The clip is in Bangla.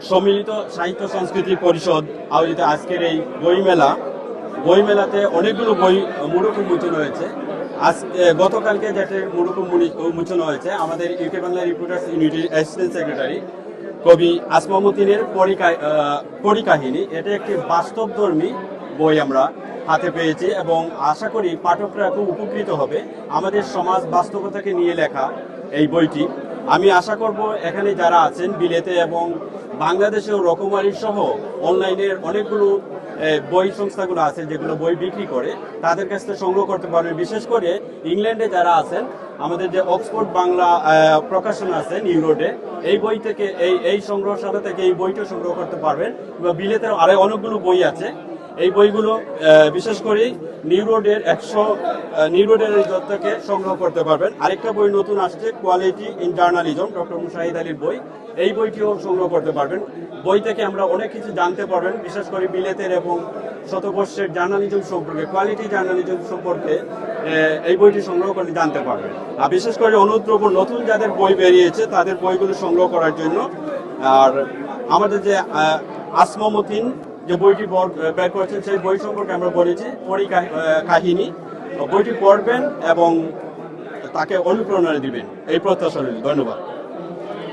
সম্মিলিত সাহিত্য সংস্কৃতি পরিষদ আয়োজিত আজকের এই বইমেলাতে অনেকগুলো বই মোড়ক উন্মোচন হয়েছে। গতকালকে যেটা মোড়ক উন্মোচন হয়েছে, আমাদের ইউকে বাংলা রিপোর্টার্স ইউনিটির অ্যাসিস্ট্যান্ট সেক্রেটারি কবি আসমা মতিনের পরিকাহিনী। এটা একটি বাস্তবধর্মী বই আমরা হাতে পেয়েছি এবং আশা করি পাঠকরা খুব উপকৃত হবে। আমাদের সমাজ বাস্তবতাকে নিয়ে লেখা এই বইটি। আমি আশা করব এখানে যারা আছেন বিলেতে এবং বাংলাদেশেও রকমারি সহ অনলাইনের অনেকগুলো বই সংস্থাগুলো আছে যেগুলো বই বিক্রি করে, তাদের কাছ থেকে সংগ্রহ করতে পারবেন। বিশেষ করে ইংল্যান্ডে যারা আছেন, আমাদের যে অক্সফোর্ড বাংলা প্রকাশনা আছে নিউ রোডে, এই বই থেকে এই সংগ্রহশালা থেকে এই বইটা সংগ্রহ করতে পারবেন। বিলেতে আরো অনেকগুলো বই আছে। এই বইগুলো বিশেষ করে নিউ রোডের থেকে সংগ্রহ করতে পারবেন। আরেকটা বই নতুন আসছে, quality in journalism, doctor Mushahid আলীর বই। এই বইটিও সংগ্রহ করতে পারবেন। বই থেকে আমরা অনেক কিছু জানতে পারবেন, বিশেষ করে বিলেতের এবং শতবর্ষের জার্নালিজম সম্পর্কে, কোয়ালিটি জার্নালিজম সম্পর্কে এই বইটি সংগ্রহ করে জানতে পারবেন। আর বিশেষ করে অনুদ্রব্য নতুন যাদের বই বেরিয়েছে তাদের বইগুলো সংগ্রহ করার জন্য। আর আমাদের যে আসমা মতিন যে বইটি বের করেছেন, সেই বই সম্পর্কে আমরা বলেছি কাহিনী। বইটি পড়বেন এবং তাকে অনুপ্রেরণা দিবেন, এই প্রত্যাশা রইল। ধন্যবাদ।